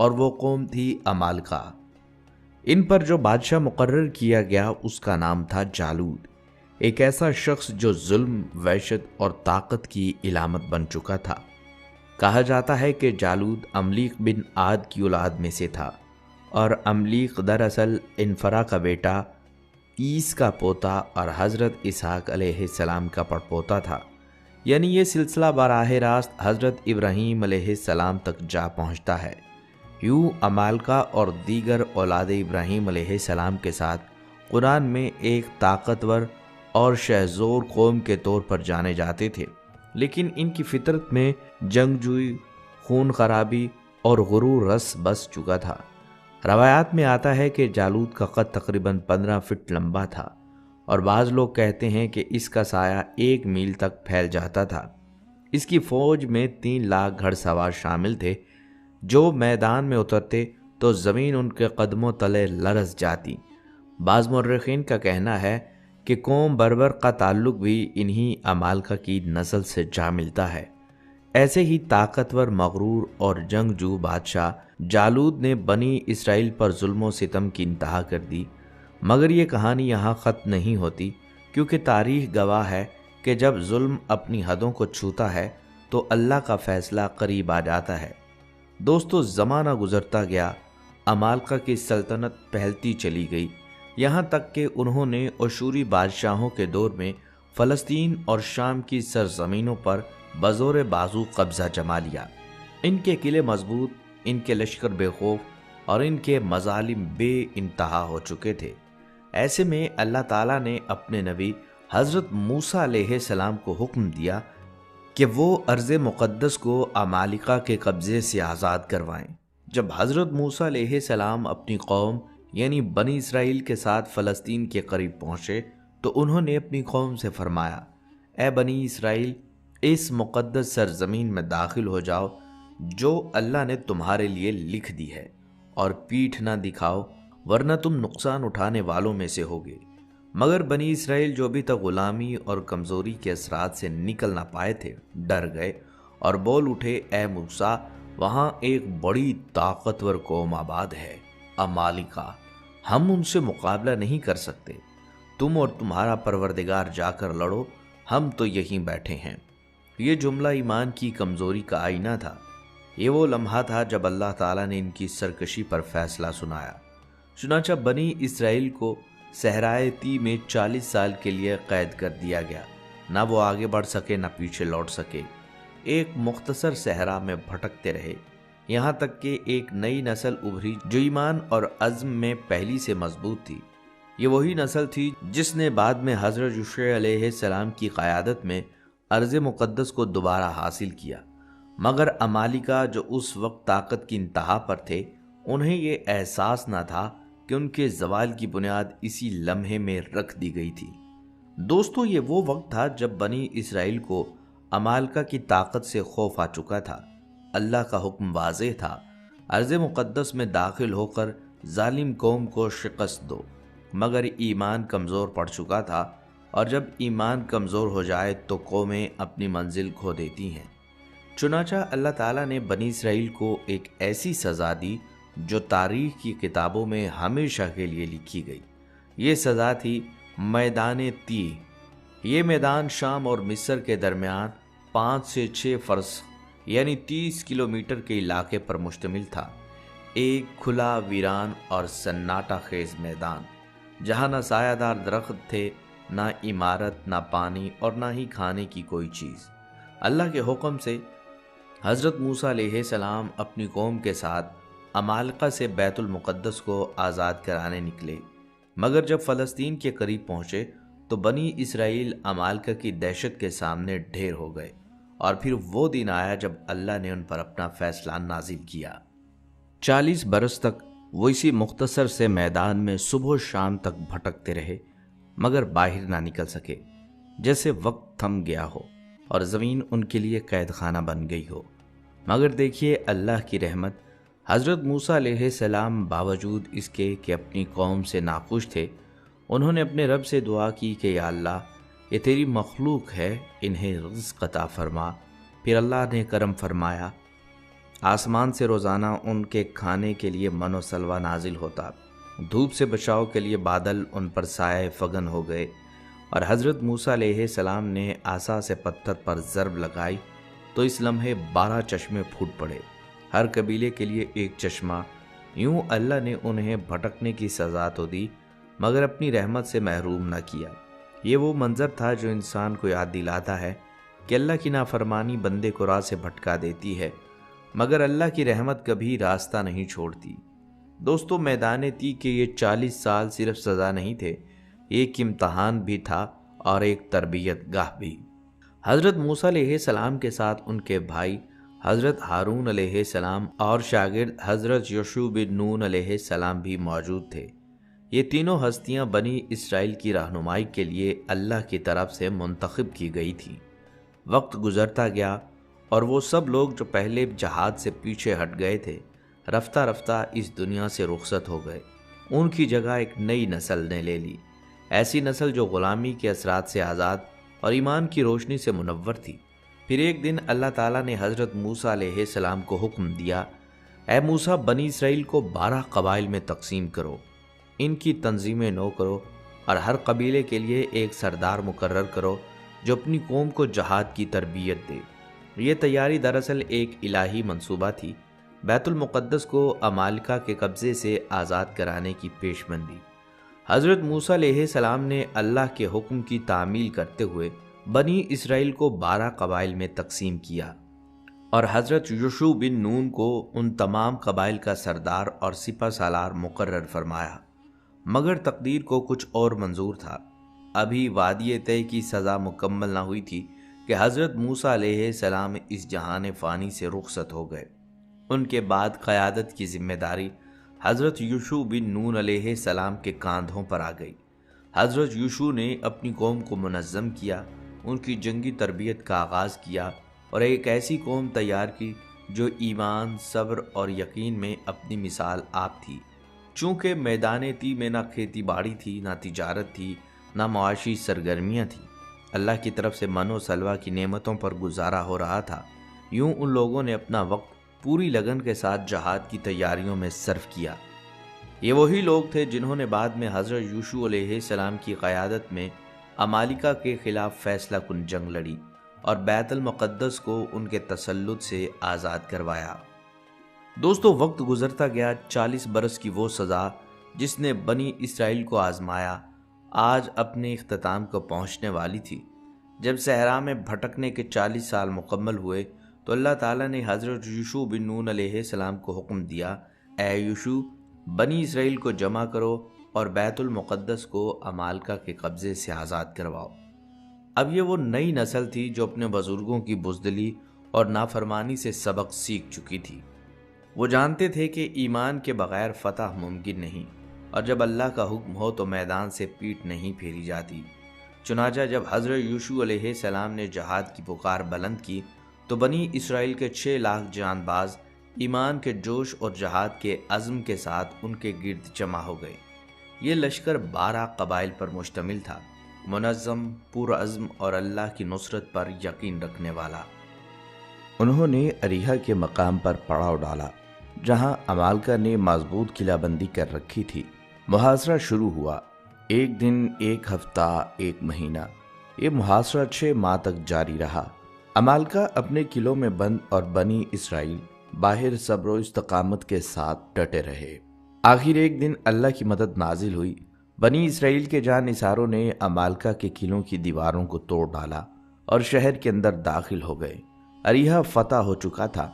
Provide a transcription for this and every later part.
اور وہ قوم تھی عمالقہ۔ ان پر جو بادشاہ مقرر کیا گیا اس کا نام تھا جالود، ایک ایسا شخص جو ظلم، وحشت اور طاقت کی علامت بن چکا تھا۔ کہا جاتا ہے کہ جالود عملیق بن عاد کی اولاد میں سے تھا، اور عملیق دراصل انفرا کا بیٹا، عیس کا پوتا اور حضرت اسحاق علیہ السلام کا پڑپوتا تھا، یعنی یہ سلسلہ براہ راست حضرت ابراہیم علیہ السلام تک جا پہنچتا ہے۔ یوں عمالقہ اور دیگر اولاد ابراہیم علیہ السلام کے ساتھ قرآن میں ایک طاقتور اور شہزور قوم کے طور پر جانے جاتے تھے، لیکن ان کی فطرت میں جنگجوئی، خون خرابی اور غرور رس بس چکا تھا۔ روایات میں آتا ہے کہ جالود کا قد تقریباً 15 فٹ لمبا تھا، اور بعض لوگ کہتے ہیں کہ اس کا سایہ 1 میل تک پھیل جاتا تھا۔ اس کی فوج میں 3 لاکھ گھڑ سوار شامل تھے، جو میدان میں اترتے تو زمین ان کے قدموں تلے لرز جاتی۔ بعض مورخین کا کہنا ہے کہ قوم بربر کا تعلق بھی انہی عمالقہ کی نسل سے جا ملتا ہے۔ ایسے ہی طاقتور، مغرور اور جنگجو بادشاہ جالود نے بنی اسرائیل پر ظلم و ستم کی انتہا کر دی، مگر یہ کہانی یہاں ختم نہیں ہوتی، کیونکہ تاریخ گواہ ہے کہ جب ظلم اپنی حدوں کو چھوتا ہے تو اللہ کا فیصلہ قریب آ جاتا ہے۔ دوستو، زمانہ گزرتا گیا، عمالقہ کی سلطنت پھیلتی چلی گئی، یہاں تک کہ انہوں نے اشوری بادشاہوں کے دور میں فلسطین اور شام کی سرزمینوں پر بزور بازو قبضہ جما لیا۔ ان کے قلعے مضبوط، ان کے لشکر بے خوف اور ان کے مظالم بے انتہا ہو چکے تھے۔ ایسے میں اللہ تعالیٰ نے اپنے نبی حضرت موسیٰ علیہ السلام کو حکم دیا کہ وہ ارض مقدس کو عمالقہ کے قبضے سے آزاد کروائیں۔ جب حضرت موسیٰ علیہ السلام اپنی قوم یعنی بنی اسرائیل کے ساتھ فلسطین کے قریب پہنچے تو انہوں نے اپنی قوم سے فرمایا، اے بنی اسرائیل، اس مقدس سرزمین میں داخل ہو جاؤ جو اللہ نے تمہارے لیے لکھ دی ہے، اور پیٹھ نہ دکھاؤ ورنہ تم نقصان اٹھانے والوں میں سے ہوگے۔ مگر بنی اسرائیل جو ابھی تک غلامی اور کمزوری کے اثرات سے نکل نہ پائے تھے، ڈر گئے اور بول اٹھے، اے موسیٰ، وہاں ایک بڑی طاقتور قوم آباد ہے، عمالقہ، ہم ان سے مقابلہ نہیں کر سکتے، تم اور تمہارا پروردگار جا کر لڑو، ہم تو یہیں بیٹھے ہیں۔ یہ جملہ ایمان کی کمزوری کا آئینہ تھا۔ یہ وہ لمحہ تھا جب اللہ تعالیٰ نے ان کی سرکشی پر فیصلہ سنایا۔ چنانچہ بنی اسرائیل کو صحرائے طی میں 40 سال کے لیے قید کر دیا گیا، نہ وہ آگے بڑھ سکے نہ پیچھے لوٹ سکے، ایک مختصر صحرا میں بھٹکتے رہے، یہاں تک کہ ایک نئی نسل ابھری جو ایمان اور عزم میں پہلی سے مضبوط تھی۔ یہ وہی نسل تھی جس نے بعد میں حضرت یوشع علیہ السلام کی قیادت میں ارض مقدس کو دوبارہ حاصل کیا۔ مگر عمالقہ جو اس وقت طاقت کی انتہا پر تھے، انہیں یہ احساس نہ تھا کہ ان کے زوال کی بنیاد اسی لمحے میں رکھ دی گئی تھی۔ دوستو، یہ وہ وقت تھا جب بنی اسرائیل کو عمالقہ کی طاقت سے خوف آ چکا تھا۔ اللہ کا حکم واضح تھا، ارض مقدس میں داخل ہو کر ظالم قوم کو شکست دو، مگر ایمان کمزور پڑ چکا تھا، اور جب ایمان کمزور ہو جائے تو قومیں اپنی منزل کھو دیتی ہیں۔ چنانچہ اللہ تعالیٰ نے بنی اسرائیل کو ایک ایسی سزا دی جو تاریخ کی کتابوں میں ہمیشہ کے لیے لکھی گئی۔ یہ سزا تھی میدان تیہ۔ یہ میدان شام اور مصر کے درمیان 5 سے 6 فرسخ یعنی 30 کلومیٹر کے علاقے پر مشتمل تھا، ایک کھلا، ویران اور سناٹا خیز میدان جہاں نہ سایہ دار درخت تھے، نہ عمارت، نہ پانی اور نہ ہی کھانے کی کوئی چیز۔ اللہ کے حکم سے حضرت موسیٰ علیہ السلام اپنی قوم کے ساتھ عمالقہ سے بیت المقدس کو آزاد کرانے نکلے، مگر جب فلسطین کے قریب پہنچے تو بنی اسرائیل عمالقہ کی دہشت کے سامنے ڈھیر ہو گئے، اور پھر وہ دن آیا جب اللہ نے ان پر اپنا فیصلہ نازل کیا۔ 40 برس تک وہ اسی مختصر سے میدان میں صبح و شام تک بھٹکتے رہے، مگر باہر نہ نکل سکے، جیسے وقت تھم گیا ہو اور زمین ان کے لیے قید خانہ بن گئی ہو۔ مگر دیکھیے اللہ کی رحمت، حضرت موسیٰ علیہ السلام باوجود اس کے کہ اپنی قوم سے ناخوش تھے، انہوں نے اپنے رب سے دعا کی کہ یا اللہ، یہ تیری مخلوق ہے، انہیں رزق عطا فرما۔ پھر اللہ نے کرم فرمایا، آسمان سے روزانہ ان کے کھانے کے لیے من و سلوہ نازل ہوتا، دھوپ سے بچاؤ کے لیے بادل ان پر سائے فگن ہو گئے، اور حضرت موسیٰ علیہ السلام نے عصا سے پتھر پر ضرب لگائی تو اس لمحے 12 چشمے پھوٹ پڑے، ہر قبیلے کے لیے ایک چشمہ۔ یوں اللہ نے انہیں بھٹکنے کی سزا تو دی مگر اپنی رحمت سے محروم نہ کیا۔ یہ وہ منظر تھا جو انسان کو یاد دلاتا ہے کہ اللہ کی نافرمانی بندے کو راہ سے بھٹکا دیتی ہے، مگر اللہ کی رحمت کبھی راستہ نہیں چھوڑتی۔ دوستو، میدان تی کے یہ 40 سال صرف سزا نہیں تھے، ایک امتحان بھی تھا اور ایک تربیت گاہ بھی۔ حضرت موسیٰ علیہ السلام کے ساتھ ان کے بھائی حضرت ہارون علیہ السلام اور شاگرد حضرت یوشع بن نون علیہ السلام بھی موجود تھے۔ یہ تینوں ہستیاں بنی اسرائیل کی رہنمائی کے لیے اللہ کی طرف سے منتخب کی گئی تھیں۔ وقت گزرتا گیا اور وہ سب لوگ جو پہلے جہاد سے پیچھے ہٹ گئے تھے، رفتہ رفتہ اس دنیا سے رخصت ہو گئے۔ ان کی جگہ ایک نئی نسل نے لے لی، ایسی نسل جو غلامی کے اثرات سے آزاد اور ایمان کی روشنی سے منور تھی۔ پھر ایک دن اللہ تعالیٰ نے حضرت موسیٰ علیہ السلام کو حکم دیا، اے موسیٰ، بنی اسرائیل کو 12 قبائل میں تقسیم کرو، ان کی تنظیمیں نو کرو اور ہر قبیلے کے لیے ایک سردار مقرر کرو جو اپنی قوم کو جہاد کی تربیت دے۔ یہ تیاری دراصل ایک الہی منصوبہ تھی، بیت المقدس کو عمالقہ کے قبضے سے آزاد کرانے کی پیشبندی۔ حضرت موسیٰ علیہ السلام نے اللہ کے حکم کی تعمیل کرتے ہوئے بنی اسرائیل کو 12 قبائل میں تقسیم کیا اور حضرت یوشع بن نون کو ان تمام قبائل کا سردار اور سپہ سالار مقرر فرمایا۔ مگر تقدیر کو کچھ اور منظور تھا۔ ابھی وعدے طے کی سزا مکمل نہ ہوئی تھی کہ حضرت موسیٰ علیہ السلام اس جہان فانی سے رخصت ہو گئے۔ ان کے بعد قیادت کی ذمہ داری حضرت یوشع بن نون علیہ السلام کے کاندھوں پر آ گئی۔ حضرت یوشع نے اپنی قوم کو منظم کیا، ان کی جنگی تربیت کا آغاز کیا اور ایک ایسی قوم تیار کی جو ایمان، صبر اور یقین میں اپنی مثال آپ تھی۔ چونکہ میدان تی میں نہ کھیتی باڑی تھی، نہ تجارت تھی، نہ معاشی سرگرمیاں تھیں، اللہ کی طرف سے من و سلوہ کی نعمتوں پر گزارا ہو رہا تھا۔ یوں ان لوگوں نے اپنا وقت پوری لگن کے ساتھ جہاد کی تیاریوں میں صرف کیا۔ یہ وہی لوگ تھے جنہوں نے بعد میں حضرت یوشع علیہ السلام کی قیادت میں عمالقہ کے خلاف فیصلہ کن جنگ لڑی اور بیت المقدس کو ان کے تسلط سے آزاد کروایا۔ دوستو، وقت گزرتا گیا، 40 برس کی وہ سزا جس نے بنی اسرائیل کو آزمایا آج اپنے اختتام کو پہنچنے والی تھی۔ جب صحرا میں بھٹکنے کے 40 سال مکمل ہوئے تو اللہ تعالیٰ نے حضرت یوشع بن نون علیہ السلام کو حکم دیا، اے یوشع، بنی اسرائیل کو جمع کرو اور بیت المقدس کو عمالقہ کے قبضے سے آزاد کرواؤ۔ اب یہ وہ نئی نسل تھی جو اپنے بزرگوں کی بزدلی اور نافرمانی سے سبق سیکھ چکی تھی۔ وہ جانتے تھے کہ ایمان کے بغیر فتح ممکن نہیں، اور جب اللہ کا حکم ہو تو میدان سے پیٹھ نہیں پھیری جاتی۔ چنانچہ جب حضرت یوشع علیہ السلام نے جہاد کی پکار بلند کی تو بنی اسرائیل کے 6 لاکھ جان باز ایمان کے جوش اور جہاد کے عزم کے ساتھ ان کے گرد جمع ہو گئے۔ یہ لشکر 12 قبائل پر مشتمل تھا، منظم، پرعزم اور اللہ کی نصرت پر یقین رکھنے والا۔ انہوں نے اریحا کے مقام پر پڑاؤ ڈالا جہاں عمالقہ نے مضبوط قلعہ بندی کر رکھی تھی۔ محاصرہ شروع ہوا، ایک دن، ایک ہفتہ، ایک مہینہ، یہ محاصرہ 6 ماہ تک جاری رہا۔ عمالقہ اپنے قلعوں میں بند اور بنی اسرائیل باہر صبر و استقامت کے ساتھ ڈٹے رہے۔ آخر ایک دن اللہ کی مدد نازل ہوئی، بنی اسرائیل کے جانثاروں نے عمالقہ کے قلعوں کی دیواروں کو توڑ ڈالا اور شہر کے اندر داخل ہو گئے۔ اریحا فتح ہو چکا تھا۔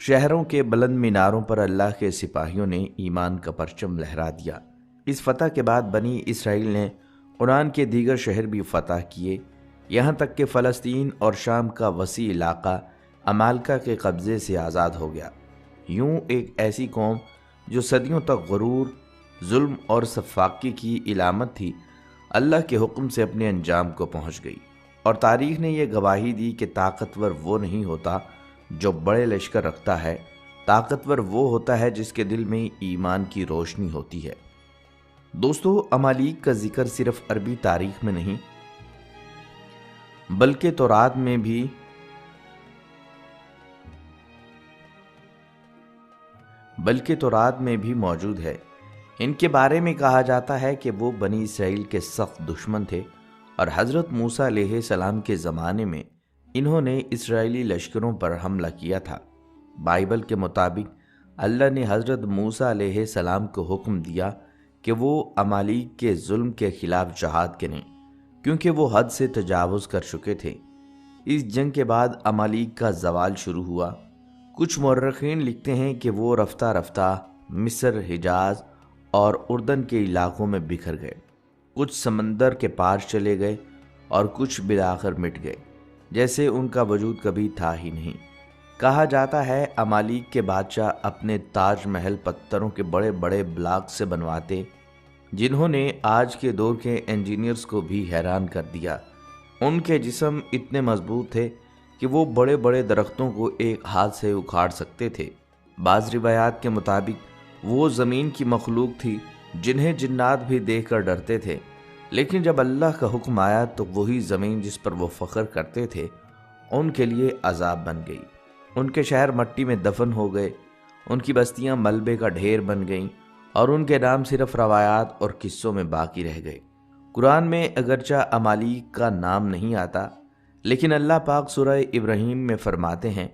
شہروں کے بلند میناروں پر اللہ کے سپاہیوں نے ایمان کا پرچم لہرا دیا۔ اس فتح کے بعد بنی اسرائیل نے عنان کے دیگر شہر بھی فتح کیے، یہاں تک کہ فلسطین اور شام کا وسیع علاقہ عمالقہ کے قبضے سے آزاد ہو گیا۔ یوں ایک ایسی قوم جو صدیوں تک غرور، ظلم اور سفاکی کی علامت تھی، اللہ کے حکم سے اپنے انجام کو پہنچ گئی، اور تاریخ نے یہ گواہی دی کہ طاقتور وہ نہیں ہوتا جو بڑے لشکر رکھتا ہے، طاقتور وہ ہوتا ہے جس کے دل میں ایمان کی روشنی ہوتی ہے۔ دوستو، عمالیق کا ذکر صرف عربی تاریخ میں نہیں بلکہ تورات میں بھی بلکہ تورات میں بھی موجود ہے۔ ان کے بارے میں کہا جاتا ہے کہ وہ بنی اسرائیل کے سخت دشمن تھے اور حضرت موسیٰ علیہ السلام کے زمانے میں انہوں نے اسرائیلی لشکروں پر حملہ کیا تھا۔ بائبل کے مطابق اللہ نے حضرت موسیٰ علیہ السلام کو حکم دیا کہ وہ عمالیق کے ظلم کے خلاف جہاد کریں، کیونکہ وہ حد سے تجاوز کر چکے تھے۔ اس جنگ کے بعد عمالیق کا زوال شروع ہوا۔ کچھ مورخین لکھتے ہیں کہ وہ رفتہ رفتہ مصر، حجاز اور اردن کے علاقوں میں بکھر گئے، کچھ سمندر کے پار چلے گئے اور کچھ بالآخر مٹ گئے، جیسے ان کا وجود کبھی تھا ہی نہیں۔ کہا جاتا ہے عمالیق کے بادشاہ اپنے تاج محل پتھروں کے بڑے بڑے بلاک سے بنواتے، جنہوں نے آج کے دور کے انجینئرز کو بھی حیران کر دیا۔ ان کے جسم اتنے مضبوط تھے کہ وہ بڑے بڑے درختوں کو ایک ہاتھ سے اکھاڑ سکتے تھے۔ بعض روایات کے مطابق وہ زمین کی مخلوق تھی جنہیں جنات بھی دیکھ کر ڈرتے تھے، لیکن جب اللہ کا حکم آیا تو وہی زمین جس پر وہ فخر کرتے تھے ان کے لیے عذاب بن گئی۔ ان کے شہر مٹی میں دفن ہو گئے، ان کی بستیاں ملبے کا ڈھیر بن گئیں اور ان کے نام صرف روایات اور قصوں میں باقی رہ گئے۔ قرآن میں اگرچہ عمالیق کا نام نہیں آتا، لیکن اللہ پاک سورہ ابراہیم میں فرماتے ہیں،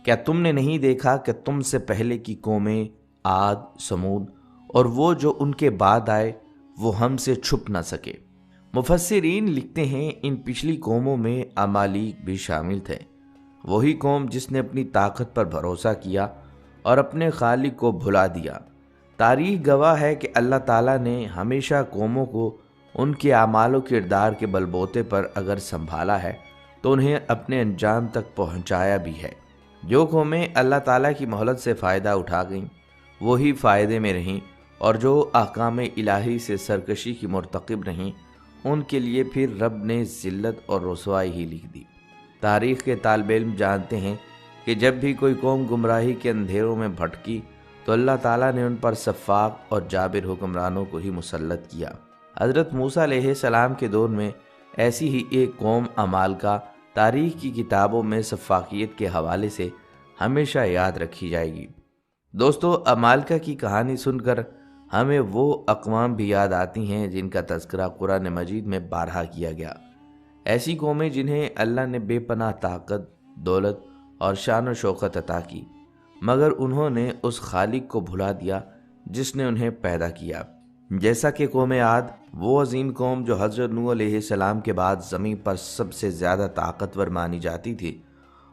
کیا تم نے نہیں دیکھا کہ تم سے پہلے کی قومیں عاد، سمود اور وہ جو ان کے بعد آئے وہ ہم سے چھپ نہ سکے۔ مفسرین لکھتے ہیں ان پچھلی قوموں میں عمالیق بھی شامل تھے، وہی قوم جس نے اپنی طاقت پر بھروسہ کیا اور اپنے خالق کو بھلا دیا۔ تاریخ گواہ ہے کہ اللہ تعالیٰ نے ہمیشہ قوموں کو ان کے اعمال و کردار کے بلبوتے پر اگر سنبھالا ہے تو انہیں اپنے انجام تک پہنچایا بھی ہے۔ جو قومیں اللہ تعالیٰ کی مہلت سے فائدہ اٹھا گئیں وہی فائدے میں رہیں، اور جو احکام الہی سے سرکشی کی مرتکب رہیں ان کے لیے پھر رب نے ذلت اور رسوائی ہی لکھ دی۔ تاریخ کے طالب علم جانتے ہیں کہ جب بھی کوئی قوم گمراہی کے اندھیروں میں بھٹکی تو اللہ تعالیٰ نے ان پر سفاق اور جابر حکمرانوں کو ہی مسلط کیا۔ حضرت موسیٰ علیہ السلام کے دور میں ایسی ہی ایک قوم عمالقہ تاریخ کی کتابوں میں سفاقیت کے حوالے سے ہمیشہ یاد رکھی جائے گی۔ دوستو، عمالقہ کی کہانی سن کر ہمیں وہ اقوام بھی یاد آتی ہیں جن کا تذکرہ قرآن مجید میں بارہا کیا گیا۔ ایسی قومیں جنہیں اللہ نے بے پناہ طاقت، دولت اور شان و شوکت عطا کی، مگر انہوں نے اس خالق کو بھلا دیا جس نے انہیں پیدا کیا۔ جیسا کہ قوم عاد، وہ عظیم قوم جو حضرت نوح علیہ السلام کے بعد زمین پر سب سے زیادہ طاقتور مانی جاتی تھی،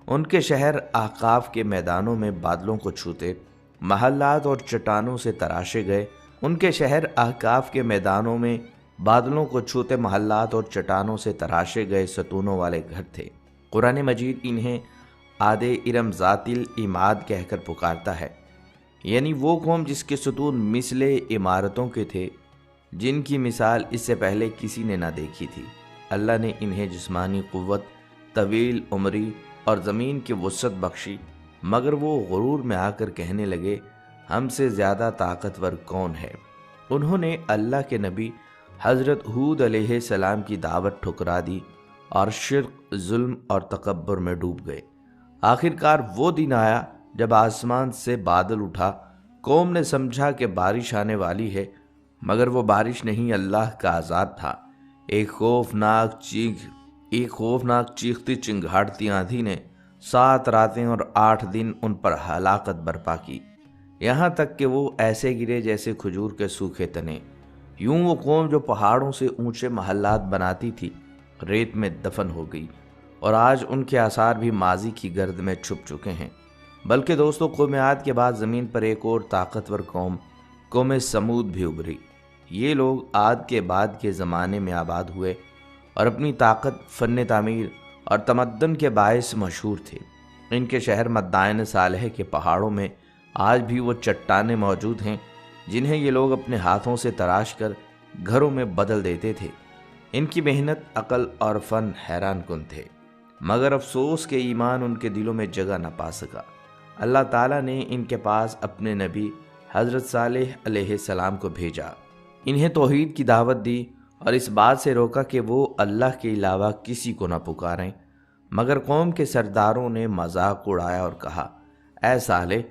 ان کے شہر احقاف کے میدانوں میں بادلوں کو چھوتے محلات اور چٹانوں سے تراشے گئے۔ ان کے شہر احقاف کے میدانوں میں بادلوں کو چھوتے محلات اور چٹانوں سے تراشے گئے ستونوں والے گھر تھے۔ قرآن مجید انہیں عاد ارم ذات العماد کہہ کر پکارتا ہے، یعنی وہ قوم جس کے ستون مثل عمارتوں کے تھے، جن کی مثال اس سے پہلے کسی نے نہ دیکھی تھی۔ اللہ نے انہیں جسمانی قوت، طویل عمری اور زمین کی وسعت بخشی، مگر وہ غرور میں آ کر کہنے لگے، ہم سے زیادہ طاقتور کون ہے؟ انہوں نے اللہ کے نبی حضرت ہود علیہ السلام کی دعوت ٹھکرا دی اور شرک، ظلم اور تکبر میں ڈوب گئے۔ آخرکار وہ دن آیا جب آسمان سے بادل اٹھا، قوم نے سمجھا کہ بارش آنے والی ہے، مگر وہ بارش نہیں، اللہ کا عذاب تھا۔ ایک خوفناک چیختی چنگھاڑتی آندھی نے 7 راتیں اور 8 دن ان پر ہلاکت برپا کی، یہاں تک کہ وہ ایسے گرے جیسے کھجور کے سوکھے تنے۔ یوں وہ قوم جو پہاڑوں سے اونچے محلات بناتی تھی ریت میں دفن ہو گئی، اور آج ان کے آثار بھی ماضی کی گرد میں چھپ چکے ہیں۔ بلکہ دوستو، قوم عاد کے بعد زمین پر ایک اور طاقتور قوم سمود بھی ابھری۔ یہ لوگ عاد کے بعد کے زمانے میں آباد ہوئے اور اپنی طاقت، فن تعمیر اور تمدن کے باعث مشہور تھے۔ ان کے شہر مدائن صالح کے پہاڑوں میں آج بھی وہ چٹانیں موجود ہیں جنہیں یہ لوگ اپنے ہاتھوں سے تراش کر گھروں میں بدل دیتے تھے۔ ان کی محنت، عقل اور فن حیران کن تھے، مگر افسوس کہ ایمان ان کے دلوں میں جگہ نہ پا سکا۔ اللہ تعالیٰ نے ان کے پاس اپنے نبی حضرت صالح علیہ السلام کو بھیجا، انہیں توحید کی دعوت دی اور اس بات سے روکا کہ وہ اللہ کے علاوہ کسی کو نہ پکاریں، مگر قوم کے سرداروں نے مذاق اڑایا اور کہا، اے صالح،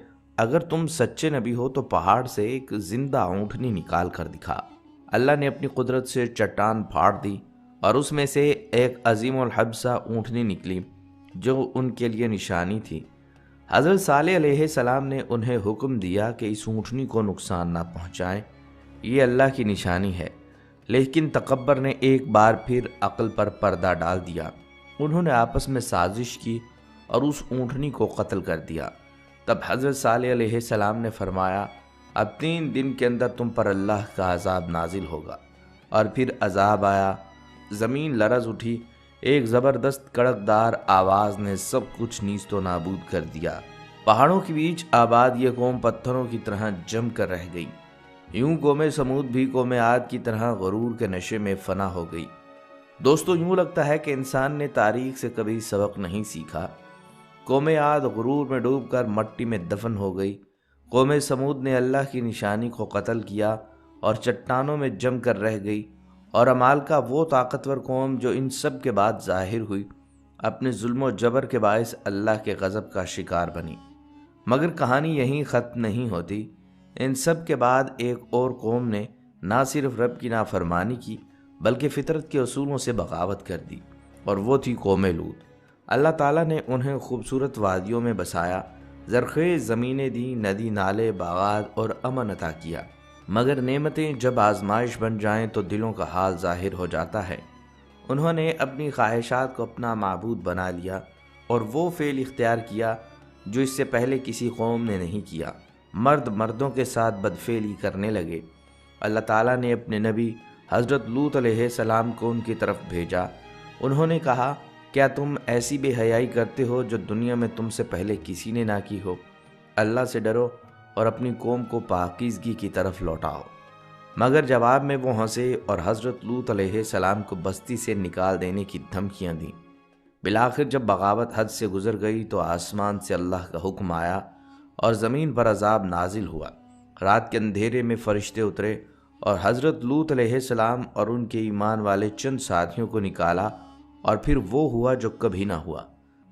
اگر تم سچے نبی ہو تو پہاڑ سے ایک زندہ اونٹنی نکال کر دکھا۔ اللہ نے اپنی قدرت سے چٹان پھاڑ دی اور اس میں سے ایک عظیم الحبسہ اونٹنی نکلی جو ان کے لیے نشانی تھی۔ حضرت صالح علیہ السلام نے انہیں حکم دیا کہ اس اونٹنی کو نقصان نہ پہنچائیں، یہ اللہ کی نشانی ہے۔ لیکن تکبر نے ایک بار پھر عقل پر پردہ ڈال دیا۔ انہوں نے آپس میں سازش کی اور اس اونٹنی کو قتل کر دیا۔ تب حضرت صالح علیہ السلام نے فرمایا، اب 3 دن کے اندر تم پر اللہ کا عذاب نازل ہوگا۔ اور پھر عذاب آیا، زمین لرز اٹھی، ایک زبردست کڑکدار آواز نے سب کچھ نیست و نابود کر دیا۔ پہاڑوں کے بیچ آباد یہ قوم پتھروں کی طرح جم کر رہ گئی۔ یوں قوم سمود بھی قوم عاد کی طرح غرور کے نشے میں فنا ہو گئی۔ دوستو، یوں لگتا ہے کہ انسان نے تاریخ سے کبھی سبق نہیں سیکھا۔ قوم عاد غرور میں ڈوب کر مٹی میں دفن ہو گئی۔ قوم سمود نے اللہ کی نشانی کو قتل کیا اور چٹانوں میں جم کر رہ گئی، اور عمالقہ وہ طاقتور قوم جو ان سب کے بعد ظاہر ہوئی، اپنے ظلم و جبر کے باعث اللہ کے غضب کا شکار بنی۔ مگر کہانی یہیں ختم نہیں ہوتی۔ ان سب کے بعد ایک اور قوم نے نہ صرف رب کی نافرمانی کی بلکہ فطرت کے اصولوں سے بغاوت کر دی، اور وہ تھی قوم لوط۔ اللہ تعالیٰ نے انہیں خوبصورت وادیوں میں بسایا، زرخیز زمینیں دی، ندی نالے، باغات اور امن عطا کیا۔ مگر نعمتیں جب آزمائش بن جائیں تو دلوں کا حال ظاہر ہو جاتا ہے۔ انہوں نے اپنی خواہشات کو اپنا معبود بنا لیا اور وہ فعل اختیار کیا جو اس سے پہلے کسی قوم نے نہیں کیا۔ مرد مردوں کے ساتھ بدفعلی کرنے لگے۔ اللہ تعالیٰ نے اپنے نبی حضرت لوط علیہ السلام کو ان کی طرف بھیجا۔ انہوں نے کہا، کیا تم ایسی بے حیائی کرتے ہو جو دنیا میں تم سے پہلے کسی نے نہ کی ہو؟ اللہ سے ڈرو اور اپنی قوم کو پاکیزگی کی طرف لوٹاؤ۔ مگر جواب میں وہ ہنسے اور حضرت لوط علیہ السلام کو بستی سے نکال دینے کی دھمکیاں دیں۔ بالآخر جب بغاوت حد سے گزر گئی تو آسمان سے اللہ کا حکم آیا اور زمین پر عذاب نازل ہوا۔ رات کے اندھیرے میں فرشتے اترے اور حضرت لوط علیہ السلام اور ان کے ایمان والے چند ساتھیوں کو نکالا، اور پھر وہ ہوا جو کبھی نہ ہوا۔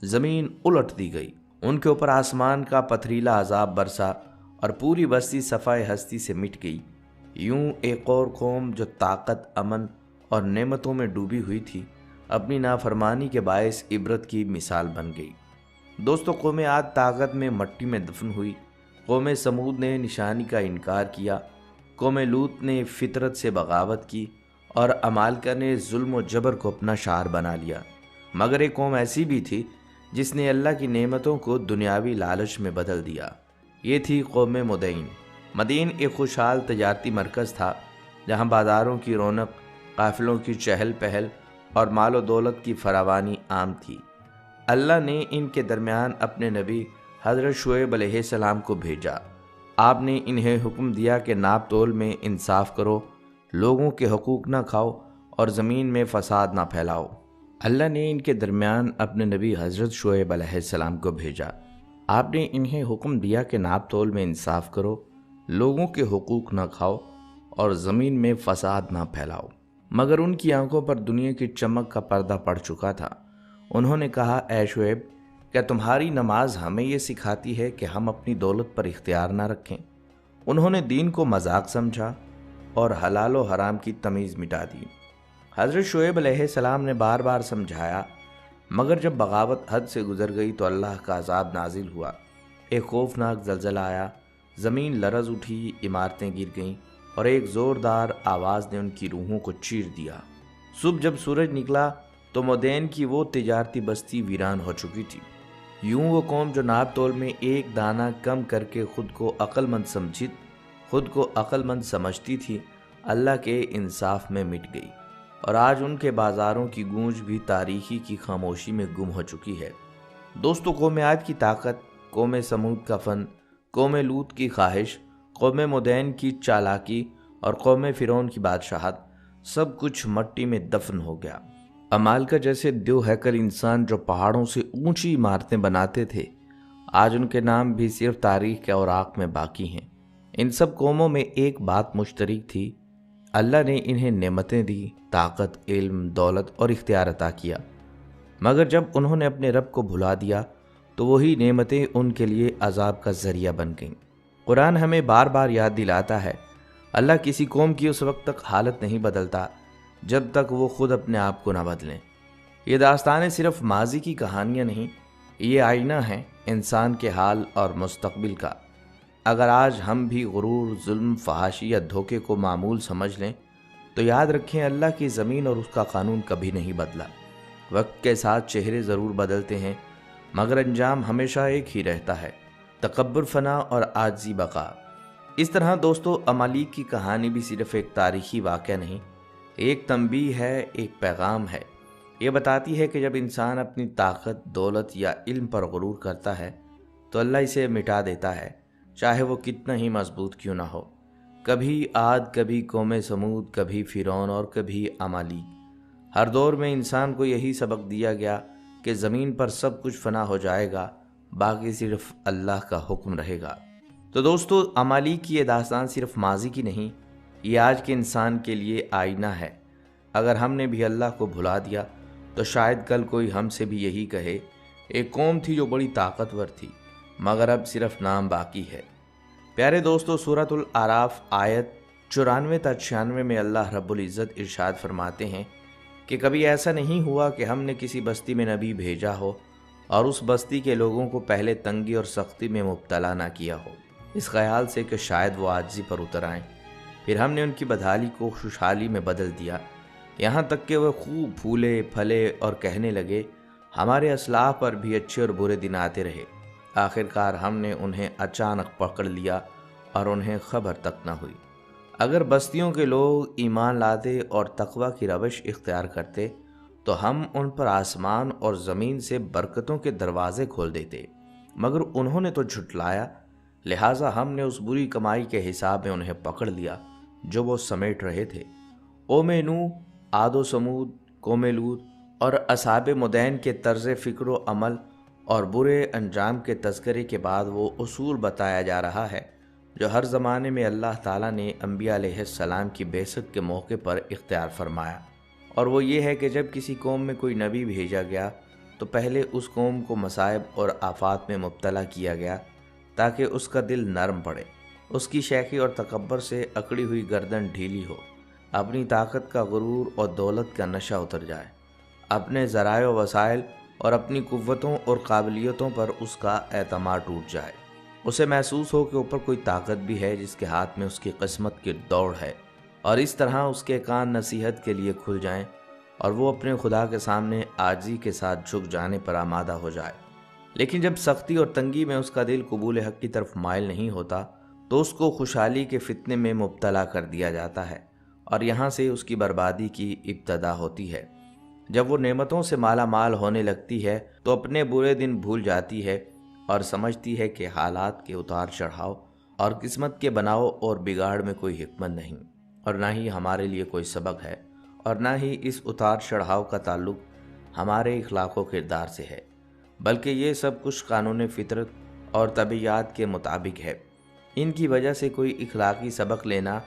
زمین الٹ دی گئی، ان کے اوپر آسمان کا پتھریلا عذاب برسا اور پوری بستی صفائے ہستی سے مٹ گئی۔ یوں ایک اور قوم جو طاقت، امن اور نعمتوں میں ڈوبی ہوئی تھی، اپنی نافرمانی کے باعث عبرت کی مثال بن گئی۔ دوستو، قوم عاد طاقت میں مٹی میں دفن ہوئی، قوم سمود نے نشانی کا انکار کیا، قوم لوط نے فطرت سے بغاوت کی، اور عمالقہ نے ظلم و جبر کو اپنا شعار بنا لیا۔ مگر ایک قوم ایسی بھی تھی جس نے اللہ کی نعمتوں کو دنیاوی لالچ میں بدل دیا۔ یہ تھی قوم مدین۔ مدین ایک خوشحال تجارتی مرکز تھا جہاں بازاروں کی رونق، قافلوں کی چہل پہل اور مال و دولت کی فراوانی عام تھی۔ اللہ نے ان کے درمیان اپنے نبی حضرت شعیب علیہ السلام کو بھیجا۔ آپ نے انہیں حکم دیا کہ ناپ تول میں انصاف کرو، لوگوں کے حقوق نہ کھاؤ اور زمین میں فساد نہ پھیلاؤ۔ اللہ نے ان کے درمیان اپنے نبی حضرت شعیب علیہ السلام کو بھیجا۔ آپ نے انہیں حکم دیا کہ ناپ تول میں انصاف کرو، لوگوں کے حقوق نہ کھاؤ اور زمین میں فساد نہ پھیلاؤ۔ مگر ان کی آنکھوں پر دنیا کی چمک کا پردہ پڑ چکا تھا۔ انہوں نے کہا، اے شعیب، کیا تمہاری نماز ہمیں یہ سکھاتی ہے کہ ہم اپنی دولت پر اختیار نہ رکھیں؟ انہوں نے دین کو مذاق سمجھا اور حلال و حرام کی تمیز مٹا دی۔ حضرت شعیب علیہ السلام نے بار بار سمجھایا، مگر جب بغاوت حد سے گزر گئی تو اللہ کا عذاب نازل ہوا۔ ایک خوفناک زلزلہ آیا، زمین لرز اٹھی، عمارتیں گر گئیں اور ایک زوردار آواز نے ان کی روحوں کو چیر دیا۔ صبح جب سورج نکلا تو مدین کی وہ تجارتی بستی ویران ہو چکی تھی۔ یوں وہ قوم جو ناپ تول میں ایک دانہ کم کر کے خود کو عقل مند سمجھتی تھی، اللہ کے انصاف میں مٹ گئی، اور آج ان کے بازاروں کی گونج بھی تاریخی کی خاموشی میں گم ہو چکی ہے۔ دوستو، قوم عاد کی طاقت، قوم سمود کا فن، قوم لوط کی خواہش، قوم مدین کی چالاکی اور قوم فرعون کی بادشاہت، سب کچھ مٹی میں دفن ہو گیا۔ عمالقہ جیسے دیو ہیکل انسان جو پہاڑوں سے اونچی عمارتیں بناتے تھے، آج ان کے نام بھی صرف تاریخ کے اوراق میں باقی ہیں۔ ان سب قوموں میں ایک بات مشترک تھی، اللہ نے انہیں نعمتیں دی، طاقت، علم، دولت اور اختیار عطا کیا، مگر جب انہوں نے اپنے رب کو بھلا دیا تو وہی نعمتیں ان کے لیے عذاب کا ذریعہ بن گئیں۔ قرآن ہمیں بار بار یاد دلاتا ہے اللہ کسی قوم کی اس وقت تک حالت نہیں بدلتا جب تک وہ خود اپنے آپ کو نہ بدلیں۔ یہ داستانیں صرف ماضی کی کہانیاں نہیں، یہ آئینہ ہے انسان کے حال اور مستقبل کا۔ اگر آج ہم بھی غرور، ظلم، فحاشی یا دھوکے کو معمول سمجھ لیں تو یاد رکھیں اللہ کی زمین اور اس کا قانون کبھی نہیں بدلا۔ وقت کے ساتھ چہرے ضرور بدلتے ہیں مگر انجام ہمیشہ ایک ہی رہتا ہے، تکبر فنا اور عاجزی بقا۔ اس طرح دوستو، عمالیق کی کہانی بھی صرف ایک تاریخی واقعہ نہیں، ایک تنبیہ ہے، ایک پیغام ہے۔ یہ بتاتی ہے کہ جب انسان اپنی طاقت، دولت یا علم پر غرور کرتا ہے تو اللہ اسے مٹا دیتا ہے، چاہے وہ کتنا ہی مضبوط کیوں نہ ہو۔ کبھی عاد، کبھی قوم سمود، کبھی فرعون اور کبھی عمالیق۔ ہر دور میں انسان کو یہی سبق دیا گیا کہ زمین پر سب کچھ فنا ہو جائے گا، باقی صرف اللہ کا حکم رہے گا۔ تو دوستو، عمالیق کی یہ داستان صرف ماضی کی نہیں، یہ آج کے انسان کے لیے آئینہ ہے۔ اگر ہم نے بھی اللہ کو بھلا دیا تو شاید کل کوئی ہم سے بھی یہی کہے، ایک قوم تھی جو بڑی طاقتور تھی مگر اب صرف نام باقی ہے۔ پیارے دوستو، سورۃ الاعراف آیت 94 تا 96 میں اللہ رب العزت ارشاد فرماتے ہیں کہ کبھی ایسا نہیں ہوا کہ ہم نے کسی بستی میں نبی بھیجا ہو اور اس بستی کے لوگوں کو پہلے تنگی اور سختی میں مبتلا نہ کیا ہو، اس خیال سے کہ شاید وہ عاجزی پر اتر آئیں۔ پھر ہم نے ان کی بدحالی کو خوشحالی میں بدل دیا، یہاں تک کہ وہ خوب پھولے پھلے اور کہنے لگے ہمارے اسلاف پر بھی اچھے اور برے دن آتے رہے۔ آخرکار ہم نے انہیں اچانک پکڑ لیا اور انہیں خبر تک نہ ہوئی۔ اگر بستیوں کے لوگ ایمان لاتے اور تقوی کی روش اختیار کرتے تو ہم ان پر آسمان اور زمین سے برکتوں کے دروازے کھول دیتے، مگر انہوں نے تو جھٹلایا، لہٰذا ہم نے اس بری کمائی کے حساب میں انہیں پکڑ لیا جو وہ سمیٹ رہے تھے۔ قوم نوح، عاد و سمود، قوم لوط اور اصحاب مدین کے طرز فکر و عمل اور برے انجام کے تذکرے کے بعد وہ اصول بتایا جا رہا ہے جو ہر زمانے میں اللہ تعالیٰ نے انبیاء علیہ السلام کی بعثت کے موقع پر اختیار فرمایا، اور وہ یہ ہے کہ جب کسی قوم میں کوئی نبی بھیجا گیا تو پہلے اس قوم کو مصائب اور آفات میں مبتلا کیا گیا تاکہ اس کا دل نرم پڑے، اس کی شیخی اور تکبر سے اکڑی ہوئی گردن ڈھیلی ہو، اپنی طاقت کا غرور اور دولت کا نشہ اتر جائے، اپنے ذرائع و وسائل اور اپنی قوتوں اور قابلیتوں پر اس کا اعتماد ٹوٹ جائے، اسے محسوس ہو کہ اوپر کوئی طاقت بھی ہے جس کے ہاتھ میں اس کی قسمت کی دوڑ ہے، اور اس طرح اس کے کان نصیحت کے لیے کھل جائیں اور وہ اپنے خدا کے سامنے عاجزی کے ساتھ جھک جانے پر آمادہ ہو جائے۔ لیکن جب سختی اور تنگی میں اس کا دل قبول حق کی طرف مائل نہیں ہوتا تو اس کو خوشحالی کے فتنے میں مبتلا کر دیا جاتا ہے، اور یہاں سے اس کی بربادی کی ابتدا ہوتی ہے۔ جب وہ نعمتوں سے مالا مال ہونے لگتی ہے تو اپنے برے دن بھول جاتی ہے اور سمجھتی ہے کہ حالات کے اتار چڑھاؤ اور قسمت کے بناؤ اور بگاڑ میں کوئی حکمت نہیں، اور نہ ہی ہمارے لیے کوئی سبق ہے، اور نہ ہی اس اتار چڑھاؤ کا تعلق ہمارے اخلاق و کردار سے ہے، بلکہ یہ سب کچھ قانون فطرت اور طبیعیات کے مطابق ہے۔ ان کی وجہ سے کوئی اخلاقی سبق لینا،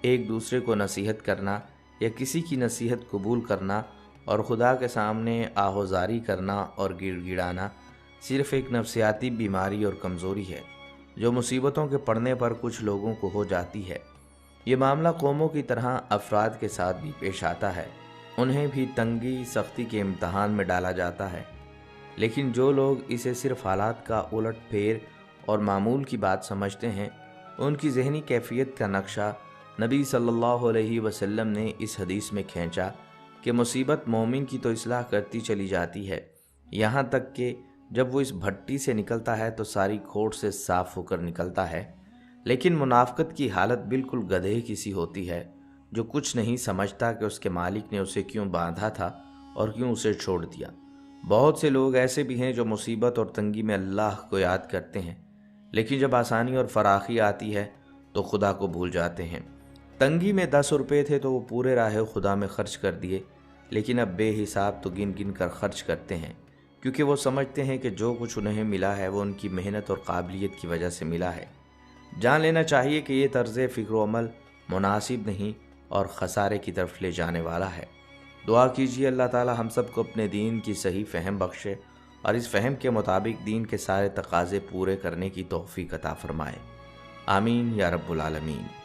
ایک دوسرے کو نصیحت کرنا یا کسی کی نصیحت قبول کرنا اور خدا کے سامنے آہوزاری کرنا اور گڑ گڑانا صرف ایک نفسیاتی بیماری اور کمزوری ہے جو مصیبتوں کے پڑنے پر کچھ لوگوں کو ہو جاتی ہے۔ یہ معاملہ قوموں کی طرح افراد کے ساتھ بھی پیش آتا ہے، انہیں بھی تنگی سختی کے امتحان میں ڈالا جاتا ہے، لیکن جو لوگ اسے صرف حالات کا الٹ پھیر اور معمول کی بات سمجھتے ہیں، ان کی ذہنی کیفیت کا نقشہ نبی صلی اللہ علیہ وسلم نے اس حدیث میں کھینچا کہ مصیبت مومن کی تو اصلاح کرتی چلی جاتی ہے، یہاں تک کہ جب وہ اس بھٹی سے نکلتا ہے تو ساری کھوٹ سے صاف ہو کر نکلتا ہے، لیکن منافقت کی حالت بالکل گدھے کی سی ہوتی ہے جو کچھ نہیں سمجھتا کہ اس کے مالک نے اسے کیوں باندھا تھا اور کیوں اسے چھوڑ دیا۔ بہت سے لوگ ایسے بھی ہیں جو مصیبت اور تنگی میں اللہ کو یاد کرتے ہیں، لیکن جب آسانی اور فراخی آتی ہے تو خدا کو بھول جاتے ہیں۔ تنگی میں 10 روپے تھے تو وہ پورے راہ خدا میں خرچ کر دیے، لیکن اب بے حساب تو گن گن کر خرچ کرتے ہیں، کیونکہ وہ سمجھتے ہیں کہ جو کچھ انہیں ملا ہے وہ ان کی محنت اور قابلیت کی وجہ سے ملا ہے۔ جان لینا چاہیے کہ یہ طرز فکر و عمل مناسب نہیں اور خسارے کی طرف لے جانے والا ہے۔ دعا کیجیے اللہ تعالی ہم سب کو اپنے دین کی صحیح فہم بخشے اور اس فہم کے مطابق دین کے سارے تقاضے پورے کرنے کی توفیق عطا فرمائے۔ آمین یا رب العالمین۔